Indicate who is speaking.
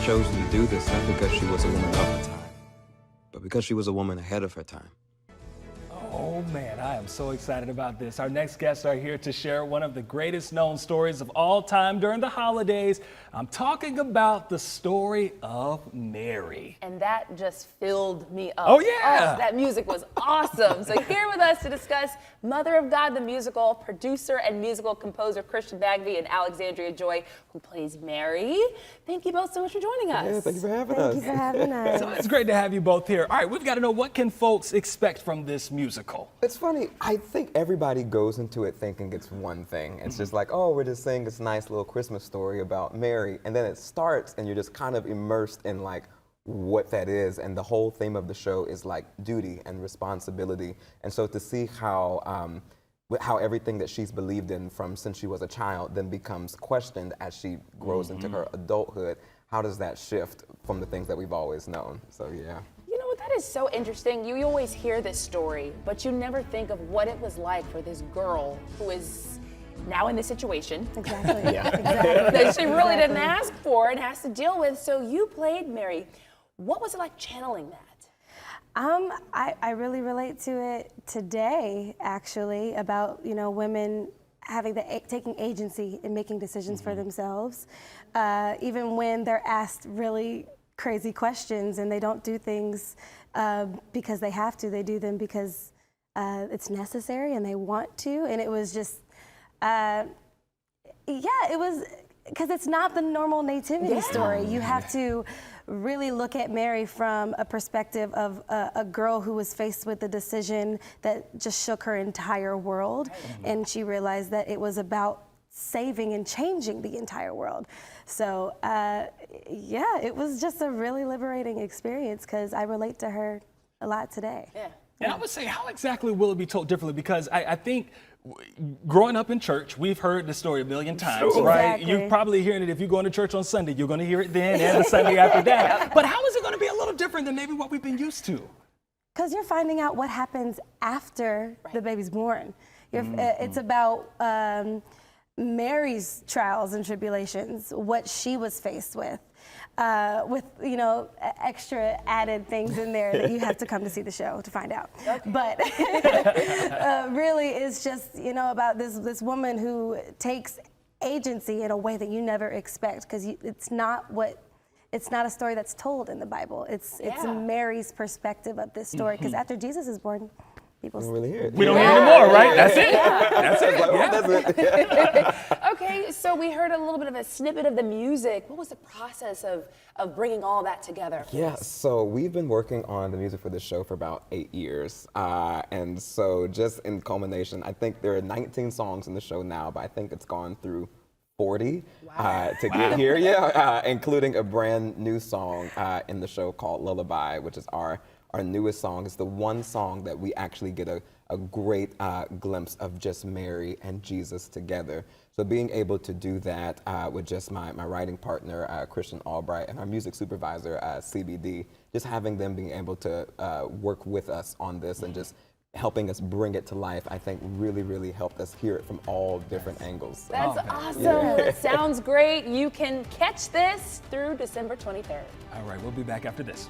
Speaker 1: chosen to do this not because she was a woman of her time, but because she was a woman ahead of her time.
Speaker 2: Oh man, I am so excited about this. Our next guests are here to share one of the greatest known stories of all time during the holidays. I'm talking about the story of Mary.
Speaker 3: And that just filled me up.
Speaker 2: Oh, yeah.
Speaker 3: Oh, that music was awesome. So here with us to discuss Mother of God, the musical, producer and musical composer Christian Bagby and Alexandria Joy, who plays Mary. Thank you both so much for joining us.
Speaker 4: Yeah, thank you for having us.
Speaker 5: Thank you for having us.
Speaker 2: So it's great to have you both here. All right, we've got to know, what can folks expect from this musical?
Speaker 4: It's funny, I think everybody goes into it thinking it's one thing. It's just like, oh, we're just saying this nice little Christmas story about Mary, and then it starts and you're just kind of immersed in like what that is, and the whole theme of the show is like duty and responsibility. And so to see how everything that she's believed in from since she was a child then becomes questioned as she grows into her adulthood, how does that shift from the things that we've always known? So yeah.
Speaker 3: You know what, that is so interesting. You always hear this story, but you never think of what it was like for this girl who is now in this situation.
Speaker 5: Exactly.
Speaker 4: Yeah.
Speaker 5: Exactly.
Speaker 3: That she really didn't ask for and has to deal with. So you played Mary. What was it like channeling that?
Speaker 5: I really relate to it today, actually, about, you know, women having taking agency and making decisions for themselves, even when they're asked really crazy questions and they don't do things because they have to. They do them because it's necessary and they want to. And it was just, yeah, it was, because it's not the normal nativity story. You have to really look at Mary from a perspective of a girl who was faced with a decision that just shook her entire world. And she realized that it was about saving and changing the entire world. So yeah, it was just a really liberating experience because I relate to her a lot today.
Speaker 3: Yeah.
Speaker 2: And I would say, how exactly will it be told differently? Because I think growing up in church, we've heard the story a million times,
Speaker 5: Sure.
Speaker 2: right?
Speaker 5: Exactly.
Speaker 2: You're probably hearing it if you're going to church on Sunday. You're going to hear it then and the Sunday after that. But how is it going to be a little different than maybe what we've been used to?
Speaker 5: Because you're finding out what happens after the baby's born. It's about Mary's trials and tribulations, what she was faced with you know, extra added things in there that you have to come to see the show to find out. Okay. But really, it's just, you know, about this woman who takes agency in a way that you never expect, because it's not a story that's told in the Bible. It's Mary's perspective of this story, because after Jesus is born, people
Speaker 4: don't really hear it.
Speaker 2: We don't hear anymore, right? That's it. That's it.
Speaker 4: Like, oh, that's it.
Speaker 3: Okay, so we heard a little bit of a snippet of the music. What was the process of bringing all that together?
Speaker 4: Yeah, so we've been working on the music for this show for about 8 years. And so just in culmination, I think there are 19 songs in the show now, but I think it's gone through 40 to get here. Yeah, including a brand new song in the show called Lullaby, which is our newest song. It's the one song that we actually get a great glimpse of just Mary and Jesus together. So being able to do that with just my writing partner, Christian Albright, and our music supervisor, CBD, just having them being able to work with us on this and just helping us bring it to life, I think really, really helped us hear it from all different angles.
Speaker 3: That's awesome. That sounds great. You can catch this through December 23rd.
Speaker 2: All right, we'll be back after this.